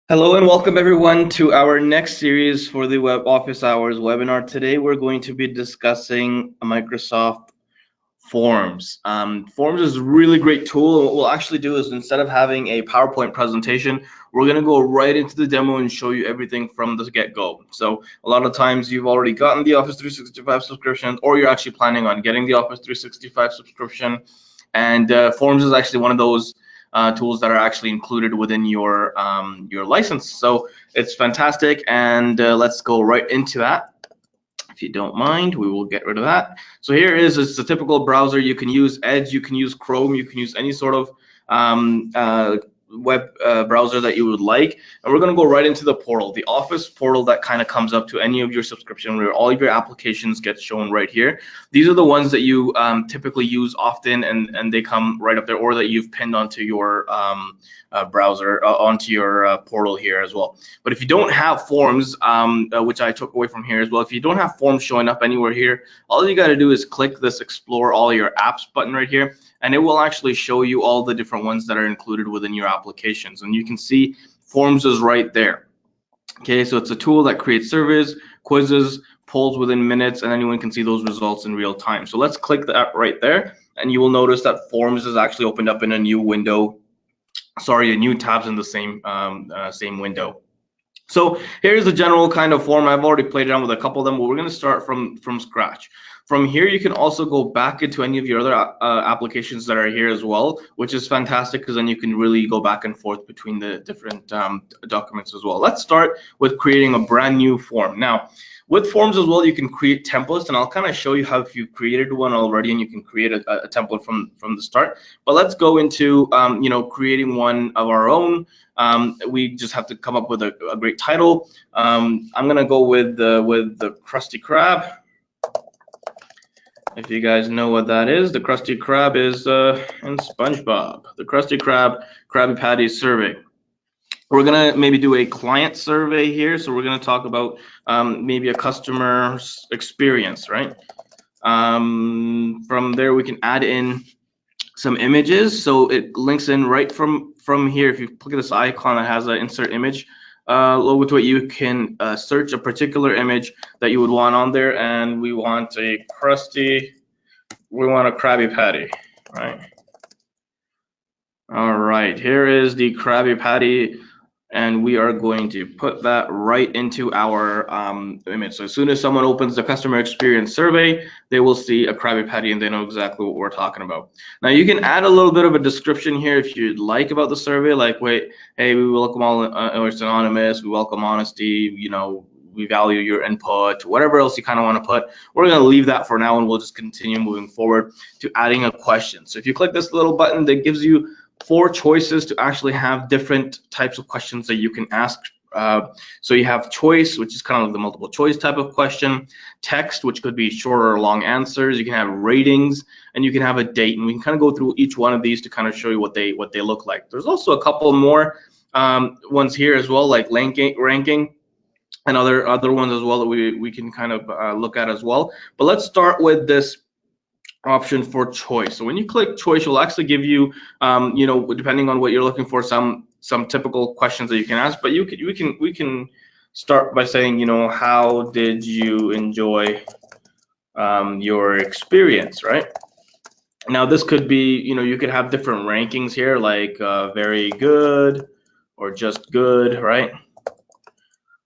Hello and welcome everyone to our next series for the Web Office Hours webinar. Today we're going to be discussing Microsoft Forms. Forms is a really great tool, and what we'll actually do is instead of having a PowerPoint presentation, we're going to go right into the demo and show you everything from the get-go. So a lot of times you've already gotten the Office 365 subscription, or you're actually planning on getting the Office 365 subscription, and Forms is actually one of those tools that are actually included within your license. So it's fantastic, and let's go right into that. If you don't mind, we will get rid of that. So here is it's a typical browser. You can use Edge, you can use Chrome, you can use any sort of web browser that you would like. And we're going to go right into the portal, the Office portal that kind of comes up to any of your subscription where all of your applications get shown right here. These are the ones that you typically use often, and they come right up there, or that you've pinned onto your browser, onto your portal here as well. But if you don't have Forms, which I took away from here as well, if you don't have Forms showing up anywhere here, all you got to do is click this Explore All Your Apps button right here, and it will actually show you all the different ones that are included within your applications. And you can see Forms is right there. Okay, so it's a tool that creates surveys, quizzes, polls within minutes, and anyone can see those results in real time. So let's click that right there, and you will notice that Forms is actually opened up in a new window. Sorry, a new tabs in the same window. So here's the general kind of form. I've already played around with a couple of them, but we're going to start from scratch. From here, you can also go back into any of your other applications that are here as well, which is fantastic because then you can really go back and forth between the different documents as well. Let's start with creating a brand new form. Now, with forms as well, you can create templates, and I'll kind of show you how if you've created one already and you can create a template from the start. But let's go into creating one of our own. We just have to come up with a great title. I'm gonna go with the Krusty Krab. If you guys know what that is, the Krusty Krab is in SpongeBob. The Krusty Krabby Patty survey. We're gonna maybe do a client survey here, so we're gonna talk about maybe a customer experience, right? From there, we can add in some images, so it links in right from here. If you click at this icon that has an insert image logo to it, you can search a particular image that you would want on there, and we want a Krabby Patty, right? All right, here is the Krabby Patty, and we are going to put that right into our image. So as soon as someone opens the customer experience survey, they will see a Krabby Patty and they know exactly what we're talking about. Now you can add a little bit of a description here if you'd like about the survey, like, hey, we welcome all, it's anonymous, we welcome honesty, we value your input, whatever else you kind of want to put. We're going to leave that for now, and we'll just continue moving forward to adding a question. So if you click this little button, that gives you 4 choices to actually have different types of questions that you can ask. So you have choice, which is kind of like the multiple choice type of question, text, which could be short or long answers. You can have ratings, and you can have a date, and we can kind of go through each one of these to kind of show you what they look like. There's also a couple more ones here as well, like ranking and other ones as well that we can kind of look at as well. But let's start with this option for choice. So when you click choice, it'll actually give you, depending on what you're looking for, some typical questions that you can ask. But we can start by saying, how did you enjoy your experience, right? Now this could be, you could have different rankings here, like very good or just good, right?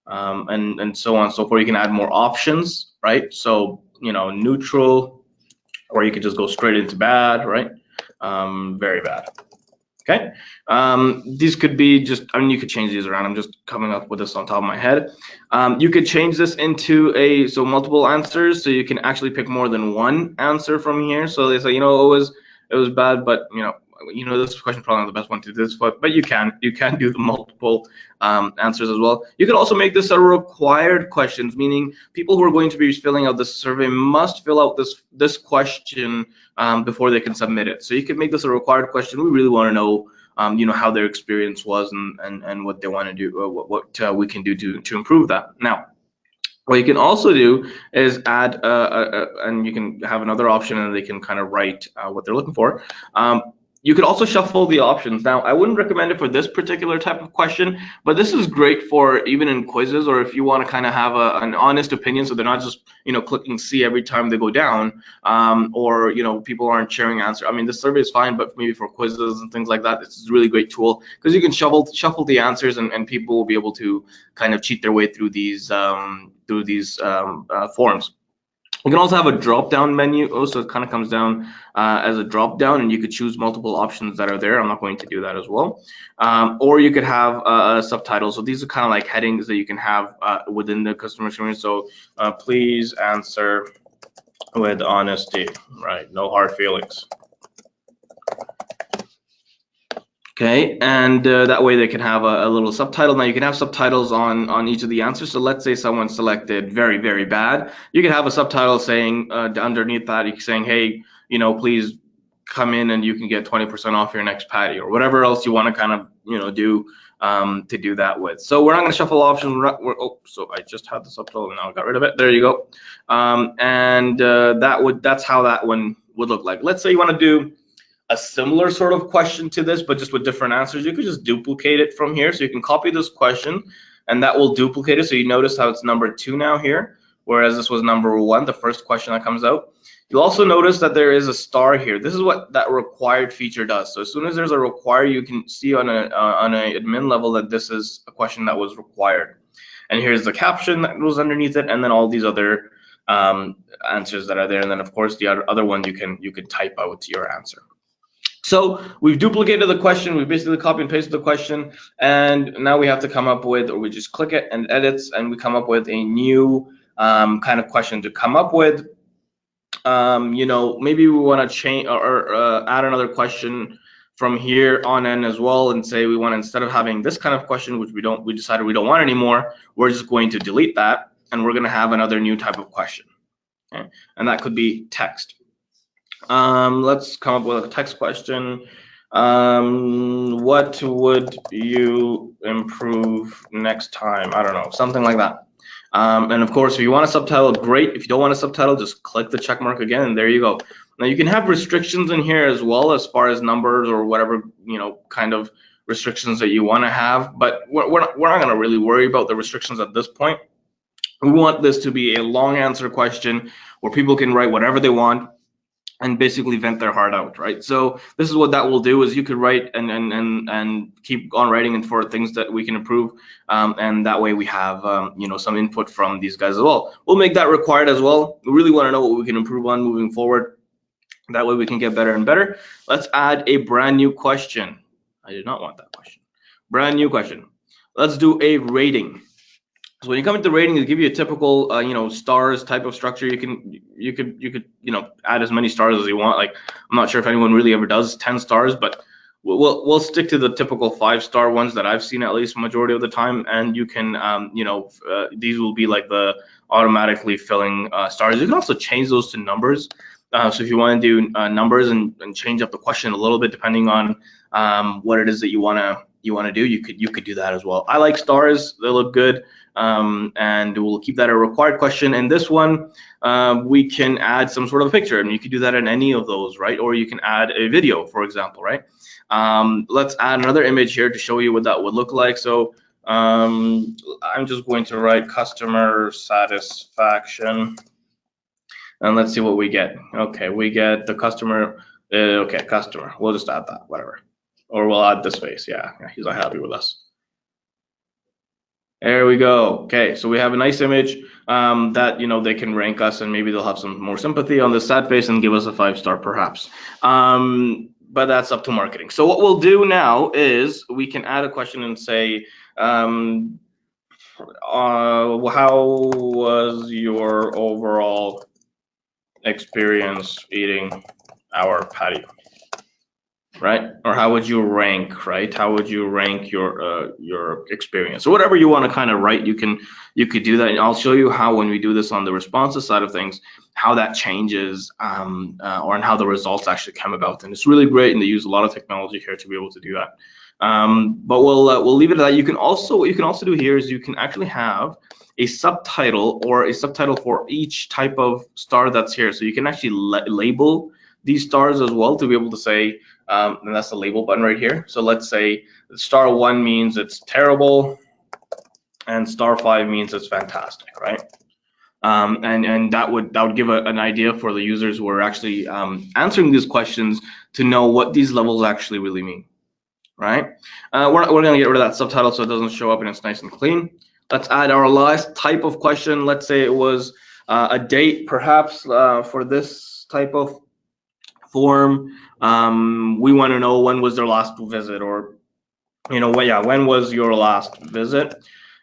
And so on and so forth. You can add more options, right? So, neutral, or you could just go straight into bad, right? Very bad. Okay. These could be just, you could change these around. I'm just coming up with this on top of my head. You could change this into multiple answers, so you can actually pick more than one answer from here. So they say, it was bad, but this question probably not the best one to do this, but you can do the multiple answers as well. You could also make this a required questions, meaning people who are going to be filling out this survey must fill out this question before they can submit it. So you could make this a required question. We really want to know how their experience was and what they want to do, what we can do to improve that. Now, what you can also do is add, and you can have another option, and they can kind of write what they're looking for. You could also shuffle the options. Now, I wouldn't recommend it for this particular type of question, but this is great for even in quizzes, or if you want to kind of have an honest opinion, so they're not just clicking C every time they go down, or people aren't sharing answer. I mean, this survey is fine, but maybe for quizzes and things like that, this is a really great tool because you can shuffle the answers, and people will be able to kind of cheat their way through these forms. You can also have a drop-down menu. Also, it kind of comes down as a drop-down, and you could choose multiple options that are there. I'm not going to do that as well. Or you could have a subtitle. So these are kind of like headings that you can have within the customer experience. So please answer with honesty, right? No hard feelings. Okay, and that way they can have a little subtitle. Now you can have subtitles on each of the answers. So let's say someone selected very, very bad. You can have a subtitle saying underneath that, you're saying, hey, please come in and you can get 20% off your next patty, or whatever else you want to kind of do to do that with. So we're not going to shuffle options. So I just had the subtitle and now I got rid of it. There you go. That's how that one would look like. Let's say you want to do a similar sort of question to this, but just with different answers. You could just duplicate it from here. So you can copy this question and that will duplicate it. So you notice how it's number 2 now here, whereas this was number 1, the first question that comes out. You'll also notice that there is a star here. This is what that required feature does. So as soon as there's a require, you can see on a admin level that this is a question that was required. And here's the caption that goes underneath it, and then all these other answers that are there. And then of course the other one you can type out your answer. So we've duplicated the question, we basically copy and pasted the question, and now we have to come up with, or we just click it and edits, and we come up with a new kind of question to come up with. Maybe we want to change or add another question from here on in as well, and say we want, instead of having this kind of question, which we decided we don't want anymore, we're just going to delete that, and we're going to have another new type of question. Okay? And that could be text. Let's come up with a text question. What would you improve next time? I don't know, something like that. And of course, if you want a subtitle, great. If you don't want a subtitle, just click the check mark again, and there you go. Now you can have restrictions in here as well, as far as numbers or whatever kind of restrictions that you want to have. But we're not going to really worry about the restrictions at this point. We want this to be a long answer question where people can write whatever they want and basically vent their heart out, right? So this is what that will do, is you could write and keep on writing and for things that we can improve, and that way we have some input from these guys as well. We'll make that required as well. We really want to know what we can improve on moving forward. That way we can get better and better. Let's add a brand new question. I did not want that question. Brand new question. Let's do a rating. So when you come into rating, they give you a typical, stars type of structure. You could add as many stars as you want. Like, I'm not sure if anyone really ever does 10 stars, but we'll stick to the typical 5-star ones that I've seen at least majority of the time. And you can, these will be like the automatically filling stars. You can also change those to numbers. So if you want to do numbers and change up the question a little bit depending on what it is that you want to do, you could do that as well. I like stars; they look good. And we'll keep that a required question. And this one, we can add some sort of picture, and you could do that in any of those, right? Or you can add a video, for example, right? Let's add another image here to show you what that would look like. So I'm just going to write customer satisfaction, and let's see what we get. Okay, we get the customer. Okay, customer. We'll just add that, whatever. Or we'll add this face. Yeah, he's not happy with us. There we go. Okay, so we have a nice image that they can rank us, and maybe they'll have some more sympathy on the sad face and give us a 5-star perhaps. But that's up to marketing. So what we'll do now is we can add a question and say, how was your overall experience eating our patty? Right? Or how would you rank, right? How would you rank your experience? So whatever you want to kind of write, you could do that. And I'll show you how, when we do this on the responses side of things, how that changes or and how the results actually come about. And it's really great, and they use a lot of technology here to be able to do that. But we'll leave it at that. What you can also do here is you can actually have a subtitle for each type of star that's here. So you can actually label these stars as well to be able to say, and that's the label button right here. So let's say *1 means it's terrible, and *5 means it's fantastic, right? And that would give an idea for the users who are actually answering these questions to know what these levels actually really mean, right? We're going to get rid of that subtitle so it doesn't show up and it's nice and clean. Let's add our last type of question. Let's say it was a date, perhaps, for this type of form. We want to know when was their last visit, or when was your last visit?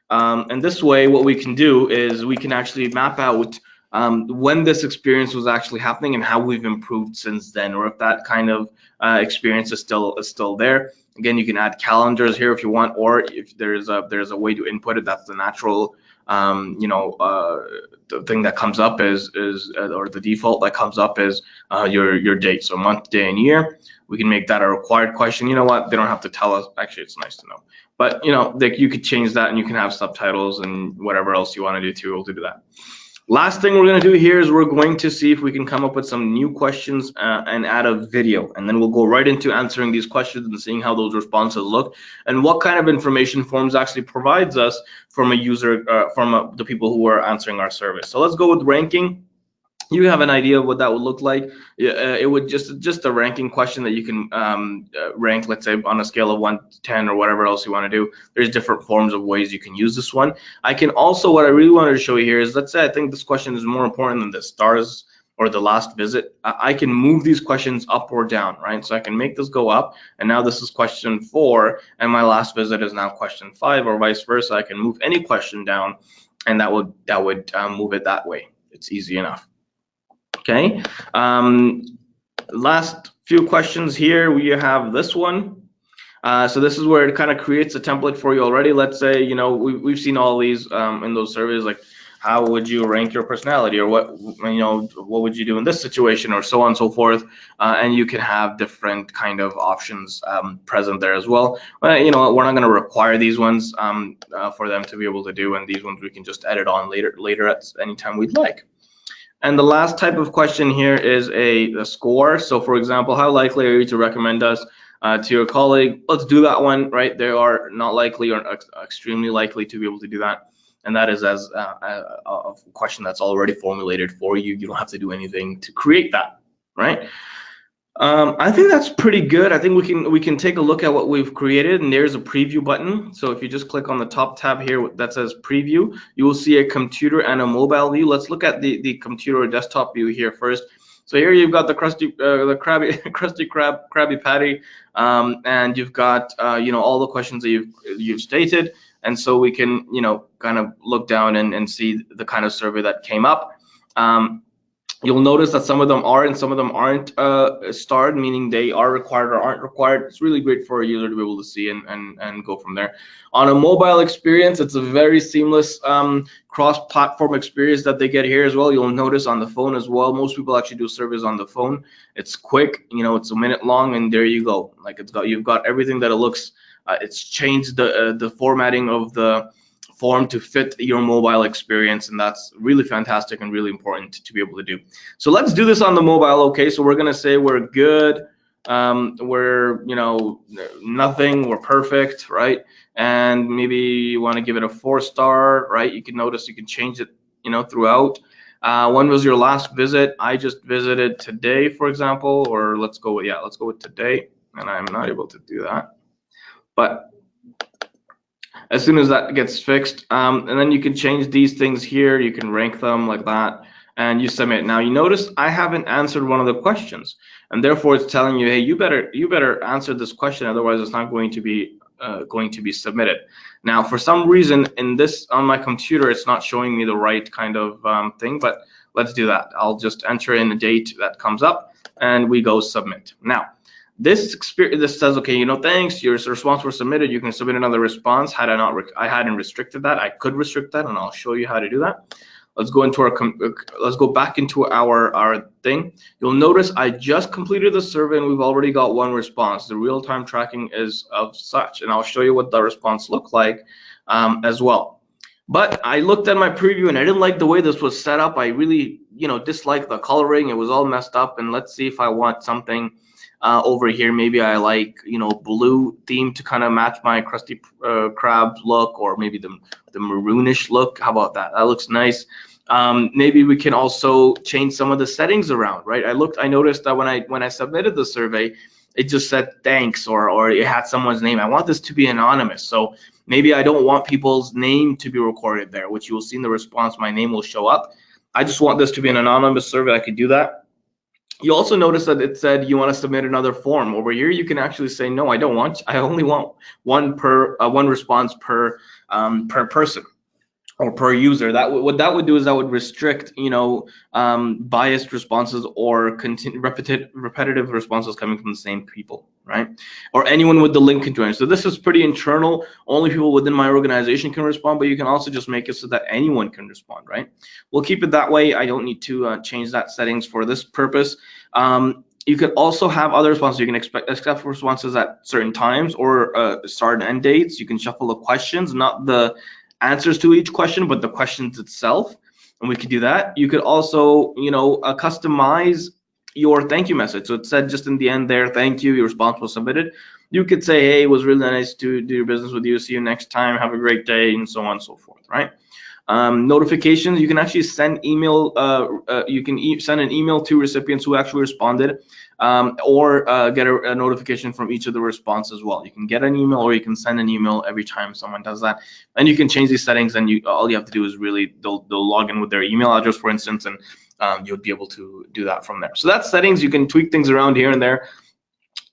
And this way, what we can do is we can actually map out when this experience was actually happening and how we've improved since then, or if that kind of experience is still there. Again, you can add calendars here if you want, or if there's a way to input it. That's the natural the thing that comes up is or the default that comes up is your date. So month, day, and year. We can make that a required question. You know what? They don't have to tell us. Actually, it's nice to know. But you could change that, and you can have subtitles and whatever else you want to do to be able to do that. Last thing we're going to do here is we're going to see if we can come up with some new questions and add a video, and then we'll go right into answering these questions and seeing how those responses look and what kind of information Forms actually provides us from a user, the people who are answering our survey. So let's go with ranking. You have an idea of what that would look like. It would just a ranking question that you can rank, let's say on a scale of 1 to 10 or whatever else you want to do. There's different forms of ways you can use this one. I can also, what I really wanted to show you here is, let's say I think this question is more important than the stars or the last visit. I can move these questions up or down, right? So I can make this go up, and now this is question 4, and my last visit is now question 5, or vice versa. I can move any question down, and that would move it that way. It's easy enough. Okay, last few questions here. We have this one. So this is where it kind of creates a template for you already. Let's say, we've seen all these in those surveys, like how would you rank your personality, or what would you do in this situation, or so on and so forth. And you can have different kind of options present there as well. But we're not going to require these ones for them to be able to do, and these ones we can just edit on later at any time we'd like. And the last type of question here is a score. So for example, how likely are you to recommend us to your colleague? Let's do that one, right? They are not likely or extremely likely to be able to do that. And that is as a question that's already formulated for you. You don't have to do anything to create that, right? I think that's pretty good. I think we can take a look at what we've created, and there's a preview button. So if you just click on the top tab here that says preview, you will see a computer and a mobile view. Let's look at the computer or desktop view here first. So here you've got the Krusty Krabby Patty, and you've got all the questions that you've stated, and so we can kind of look down and see the kind of survey that came up. You'll notice that some of them are and some of them aren't starred, meaning they are required or aren't required. It's really great for a user to be able to see and go from there. On a mobile experience, it's a very seamless cross-platform experience that they get here as well. You'll notice on the phone as well. Most people actually do surveys on the phone. It's quick, it's a minute long, and there you go. Like you've got everything that it looks. It's changed the formatting of the form to fit your mobile experience, and that's really fantastic and really important to be able to do. So let's do this on the mobile. Okay, so we're gonna say we're good, we're nothing, we're perfect, right? And maybe you want to give it a 4-star, right? You can notice you can change it throughout. When was your last visit? I just visited today, for example, or let's go with today, and I'm not able to do that, but as soon as that gets fixed, and then you can change these things here. You can rank them like that, and you submit. Now you notice I haven't answered one of the questions, and therefore it's telling you, hey, you better answer this question, otherwise it's not going to be submitted. Now for some reason on my computer it's not showing me the right kind of thing, but let's do that. I'll just enter in a date that comes up, and we go submit. Now this says, okay, thanks, your response was submitted. You can submit another response. I hadn't restricted that. I could restrict that, and I'll show you how to do that. Let's go back into our thing. You'll notice I just completed the survey, and we've already got one response. The real-time tracking is of such, and I'll show you what the response looked like as well. But I looked at my preview, and I didn't like the way this was set up. I really, disliked the coloring. It was all messed up. And let's see if I want something over here, maybe I like, you know, blue theme to kind of match my Krusty Krab look, or maybe the maroonish look. How about that? That looks nice. Maybe we can also change some of the settings around, right? I noticed that when I submitted the survey, it just said thanks, or it had someone's name. I want this to be anonymous, so maybe I don't want people's name to be recorded there, which you will see in the response. My name will show up. I just want this to be an anonymous survey. I could do that. You also notice that it said you want to submit another form. Over here, you can actually say, no, I don't want. I only want one response per person, or per user. What that would do is that would restrict, you know, biased responses or repetitive responses coming from the same people, right? Or anyone with the link can join. So this is pretty internal. Only people within my organization can respond, but you can also just make it so that anyone can respond, right? We'll keep it that way. I don't need to change that settings for this purpose. You could also have other responses. You can accept responses at certain times, or start and end dates. You can shuffle the questions, not the answers to each question, but the questions itself, and we could do that. You could also, you know, customize your thank you message. So it said just in the end there, thank you, your response was submitted. You could say, hey, it was really nice to do business with you, see you next time, have a great day, and so on and so forth, right? Notifications, you can actually send email, send an email to recipients who actually responded, or get a notification from each of the responses as well. You can get an email, or you can send an email every time someone does that, and you can change these settings, and all you have to do is really they'll log in with their email address, for instance, and you'll be able to do that from there. So that's settings. You can tweak things around here and there.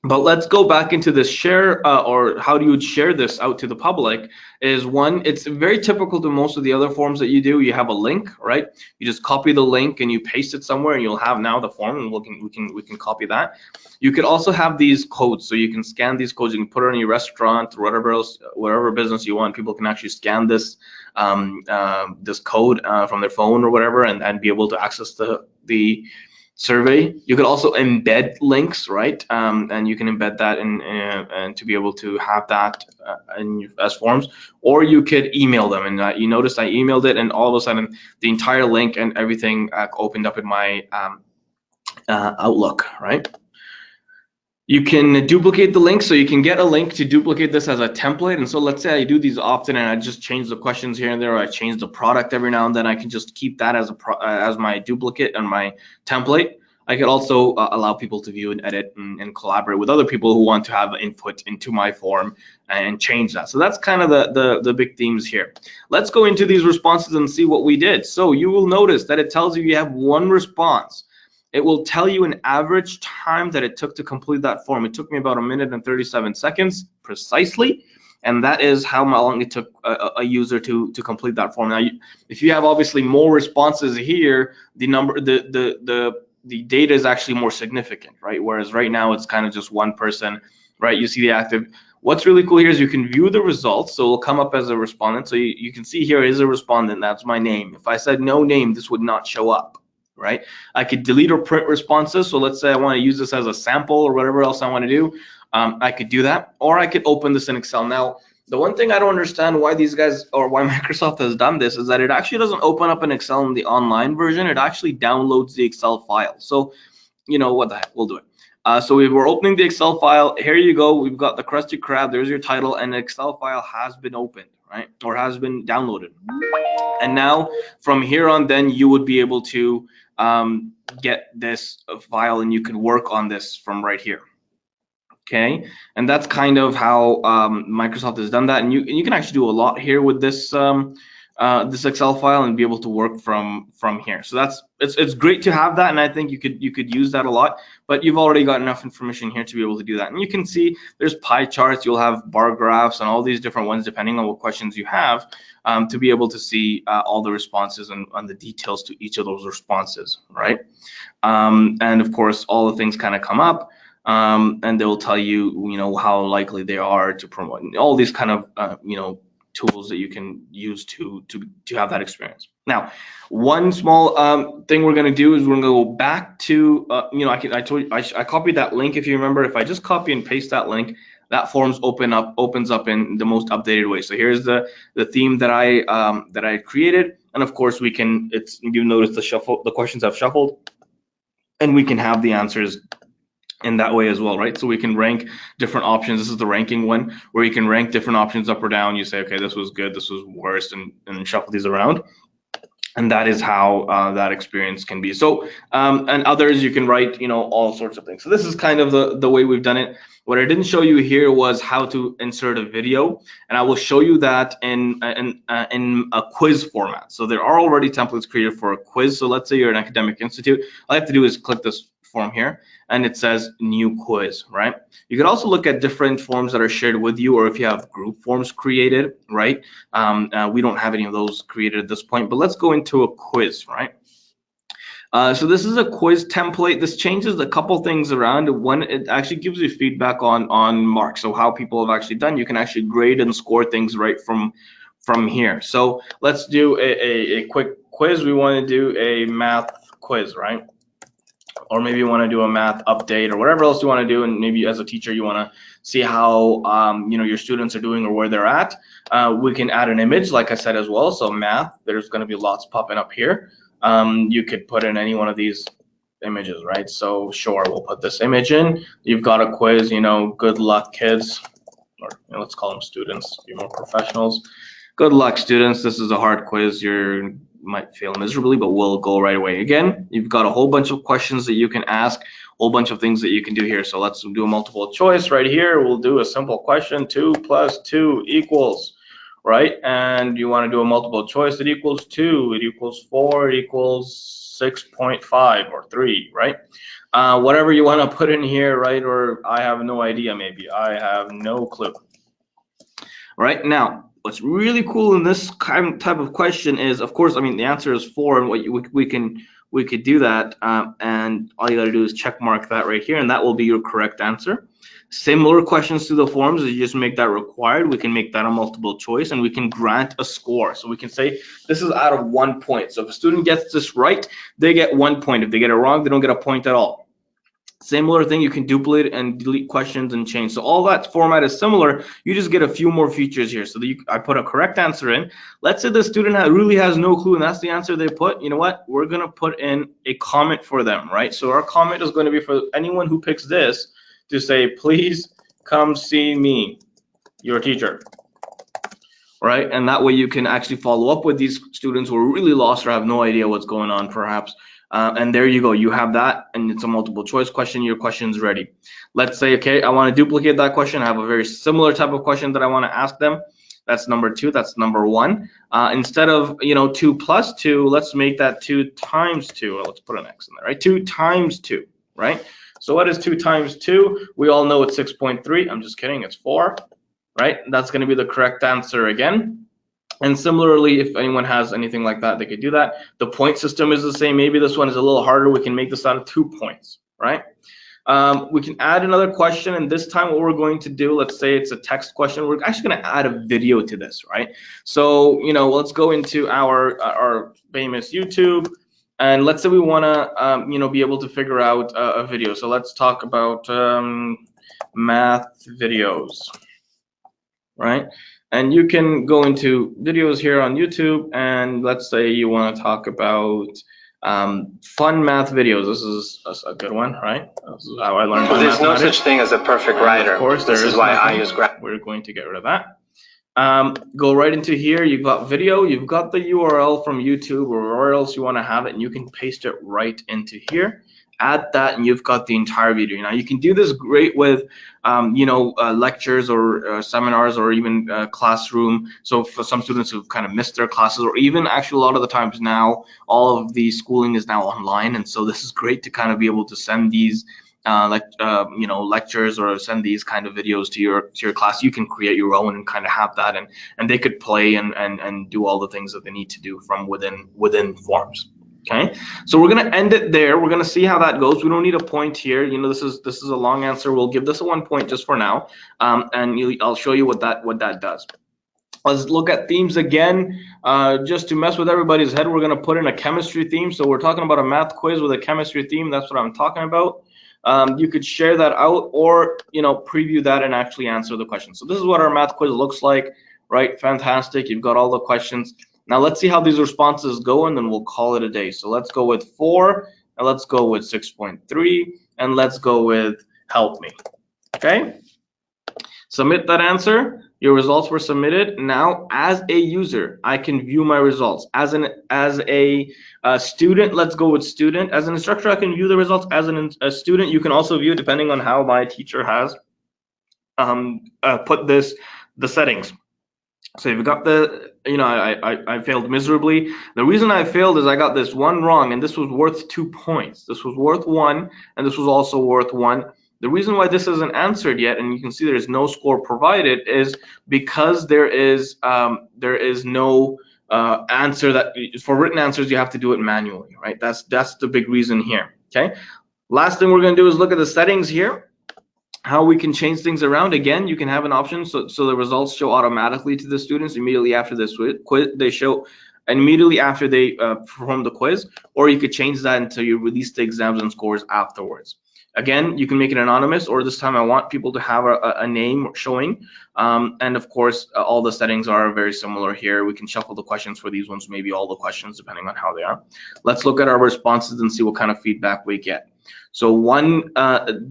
But let's go back into this share, or how do you share this out to the public. Is one, it's very typical to most of the other forms that you do. You have a link, right? You just copy the link and you paste it somewhere, and you'll have now the form, and we can copy that. You could also have these codes, so you can scan these codes. You can put it on your restaurant or whatever else, whatever business you want. People can actually scan this this code from their phone or whatever, and be able to access the survey. You could also embed links, right? And you can embed that and to be able to have that as forms, or you could email them. And you notice I emailed it, and all of a sudden the entire link and everything opened up in my Outlook, right? You can duplicate the link, so you can get a link to duplicate this as a template. And so let's say I do these often, and I just change the questions here and there, or I change the product every now and then. I can just keep that as my duplicate and my template. I could also allow people to view and edit and collaborate with other people who want to have input into my form and change that. So that's kind of the big themes here. Let's go into these responses and see what we did. So you will notice that it tells you have one response. It will tell you an average time that it took to complete that form. It took me about 1 minute and 37 seconds precisely, and that is how long it took a user to complete that form. Now, if you have obviously more responses here, the data is actually more significant, right? Whereas right now it's kind of just one person, right? You see the active. What's really cool here is you can view the results, so it'll come up as a respondent. So you can see here is a respondent. That's my name. If I said no name, this would not show up. Right? I could delete or print responses. So let's say I want to use this as a sample or whatever else I want to do. I could do that, or I could open this in Excel. Now, the one thing I don't understand why these guys, or why Microsoft has done this, is that it actually doesn't open up in Excel in the online version. It actually downloads the Excel file. So, you know, what the heck, we'll do it. So we're opening the Excel file. Here you go. We've got the Krusty Krab. There's your title, and the Excel file has been opened, right? Or has been downloaded. And now from here on, then you would be able to get this file, and you can work on this from right here. Okay, and that's kind of how Microsoft has done that, and you can actually do a lot here with this this Excel file and be able to work from here. So it's great to have that, and I think you could use that a lot. But you've already got enough information here to be able to do that. And you can see there's pie charts. You'll have bar graphs and all these different ones depending on what questions you have, to be able to see all the responses and the details to each of those responses, right? And of course, all the things kind of come up. And they will tell you, you know, how likely they are to promote, all these kind of, you know, tools that you can use to have that experience. Now, one small thing we're going to do is we're going to go back to, you know, I told you I copied that link. If you remember, if I just copy and paste that link, that forms opens up in the most updated way. So here's the theme that I created, and of course we can. You notice the questions have shuffled, and we can have the answers in that way as well, right? So we can rank different options. This is the ranking one where you can rank different options up or down. You say, okay, this was good, this was worse, and shuffle these around. And that is how that experience can be. So and others, you can write, you know, all sorts of things. So this is kind of the way we've done it. What I didn't show you here was how to insert a video, and I will show you that in a quiz format. So there are already templates created for a quiz. So let's say you're an academic institute. All I have to do is click this form here, and it says new quiz, right? You could also look at different forms that are shared with you, or if you have group forms created, right? We don't have any of those created at this point, but let's go into a quiz, right? So this is a quiz template. This changes a couple things around. One, it actually gives you feedback on marks, so how people have actually done. You can actually grade and score things right from here. So let's do a quick quiz. We want to do a math quiz, right? Or maybe you want to do a math update or whatever else you want to do, and maybe as a teacher you want to see how you know, your students are doing or where they're at. We can add an image, like I said as well. So math, there's going to be lots popping up here. You could put in any one of these images, right? So sure, we'll put this image in. You've got a quiz, you know, good luck kids, or you know, let's call them students, be more professionals. Good luck students, this is a hard quiz. You might fail miserably, but we'll go right away. Again, you've got a whole bunch of questions that you can ask, a whole bunch of things that you can do here. So let's do a multiple choice right here. We'll do a simple question, 2 + 2 equals, right? And you want to do a multiple choice, it equals 2, it equals 4, it equals 6.5 or 3, right? Whatever you want to put in here, right? Or I have no idea, maybe I have no clue. Right now, what's really cool in this kind type of question is, of course, I mean, the answer is 4, and we could do that, and all you got to do is check mark that right here, and that will be your correct answer. Similar questions to the forms, you just make that required. We can make that a multiple choice, and we can grant a score. So we can say this is out of 1 point. So if a student gets this right, they get 1 point. If they get it wrong, they don't get a point at all. Similar thing, you can duplicate and delete questions and change. So all that format is similar. You just get a few more features here. So that I put a correct answer in. Let's say the student really has no clue and that's the answer they put. You know what? We're going to put in a comment for them, right? So our comment is going to be for anyone who picks this to say, please come see me, your teacher. Right? And that way you can actually follow up with these students who are really lost or have no idea what's going on, perhaps. And there you go, you have that, and it's a multiple choice question. Your question's ready. Let's say, okay, I want to duplicate that question. I have a very similar type of question that I want to ask them. That's number 2. That's number 1. Instead of, you know, 2 + 2, let's make that 2 × 2. Well, let's put an X in there, right? 2 × 2, right? So what is 2 × 2? We all know it's 6.3. I'm just kidding, it's 4, right? That's going to be the correct answer again. And similarly, if anyone has anything like that, they could do that. The point system is the same. Maybe this one is a little harder. We can make this out of 2 points, right? We can add another question, and this time what we're going to do, let's say it's a text question, we're actually going to add a video to this, right? So, you know, let's go into our famous YouTube, and let's say we want to, you know, be able to figure out a video. So let's talk about math videos, right? And you can go into videos here on YouTube, and let's say you want to talk about fun math videos. This is a good one, right? This is how I learned. There's no such thing as a perfect writer. Of course, this is why I use Graph. We're going to get rid of that. Go right into here. You've got video. You've got the URL from YouTube or wherever else you want to have it, and you can paste it right into here. Add that, and you've got the entire video. Now you can do this great with you know, lectures or seminars or even classroom. So for some students who've kind of missed their classes, or even actually a lot of the times now all of the schooling is now online, and so this is great to kind of be able to send these you know, lectures or send these kind of videos to your class. You can create your own and kind of have that, and they could play and do all the things that they need to do from within forms. Okay, so we're gonna end it there. We're gonna see how that goes. We don't need a point here. You know, this is a long answer. We'll give this a 1 point just for now, and I'll show you what that does. Let's look at themes again. Just to mess with everybody's head, we're gonna put in a chemistry theme. So we're talking about a math quiz with a chemistry theme. That's what I'm talking about. You could share that out, or you know, preview that and actually answer the question. So this is what our math quiz looks like, right? Fantastic. You've got all the questions. Now let's see how these responses go, and then we'll call it a day. So let's go with 4, and let's go with 6.3, and let's go with help me. Okay? Submit that answer. Your results were submitted. Now, as a user, I can view my results. As a student, let's go with student. As an instructor, I can view the results. As a student, you can also view, depending on how my teacher has put the settings. So if you got I failed miserably. The reason I failed is I got this one wrong, and this was worth 2 points. This was worth 1, and this was also worth 1. The reason why this isn't answered yet, and you can see there's no score provided, is because there is no answer that for written answers you have to do it manually, right? That's the big reason here. Okay. Last thing we're going to do is look at the settings here. How we can change things around. Again, you can have an option so the results show automatically to the students immediately after this quiz. They show immediately after they perform the quiz, or you could change that until you release the exams and scores afterwards. Again, you can make it anonymous, or this time I want people to have a name showing. And of course, all the settings are very similar here. We can shuffle the questions for these ones, maybe all the questions, depending on how they are. Let's look at our responses and see what kind of feedback we get. So one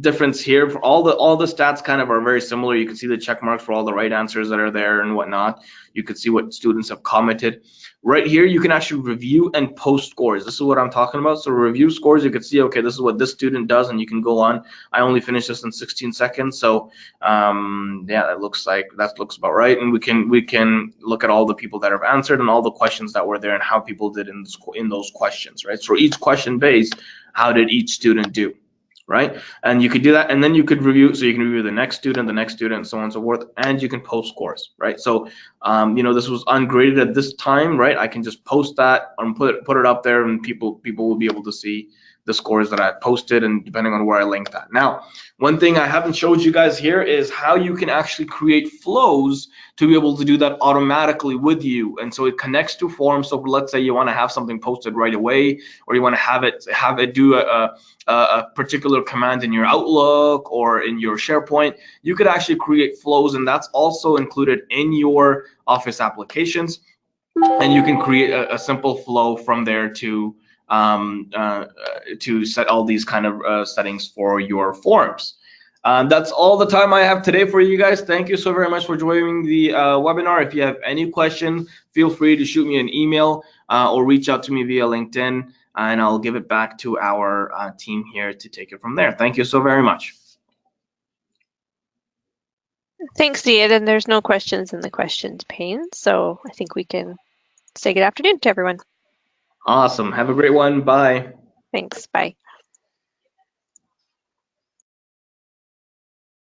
difference here, for all the stats kind of are very similar. You can see the check marks for all the right answers that are there and whatnot. You can see what students have commented. Right here, you can actually review and post scores. This is what I'm talking about. So review scores, you can see, okay, this is what this student does, and you can go on. I only finished this in 16 seconds, so yeah, that looks about right. And we can look at all the people that have answered and all the questions that were there and how people did in those questions, right? So each question based, how did each student do, right? And you could do that, and then you could review, so you can review the next student, so on and so forth, and you can post scores, right? So this was ungraded at this time, right? I can just post that and put it up there, and people will be able to see the scores that I posted, and depending on where I link that. Now, one thing I haven't showed you guys here is how you can actually create flows to be able to do that automatically with you. And so it connects to forms. So let's say you want to have something posted right away, or you want to have it do a particular command in your Outlook or in your SharePoint. You could actually create flows, and that's also included in your Office applications. And you can create a simple flow from there to set all these kind of settings for your forms. That's all the time I have today for you guys. Thank you so very much for joining the webinar. If you have any question, feel free to shoot me an email or reach out to me via LinkedIn, and I'll give it back to our team here to take it from there. Thank you so very much. Thanks, Ziad. And there's no questions in the questions pane, so I think we can say good afternoon to everyone. Awesome. Have a great one. Bye. Thanks. Bye.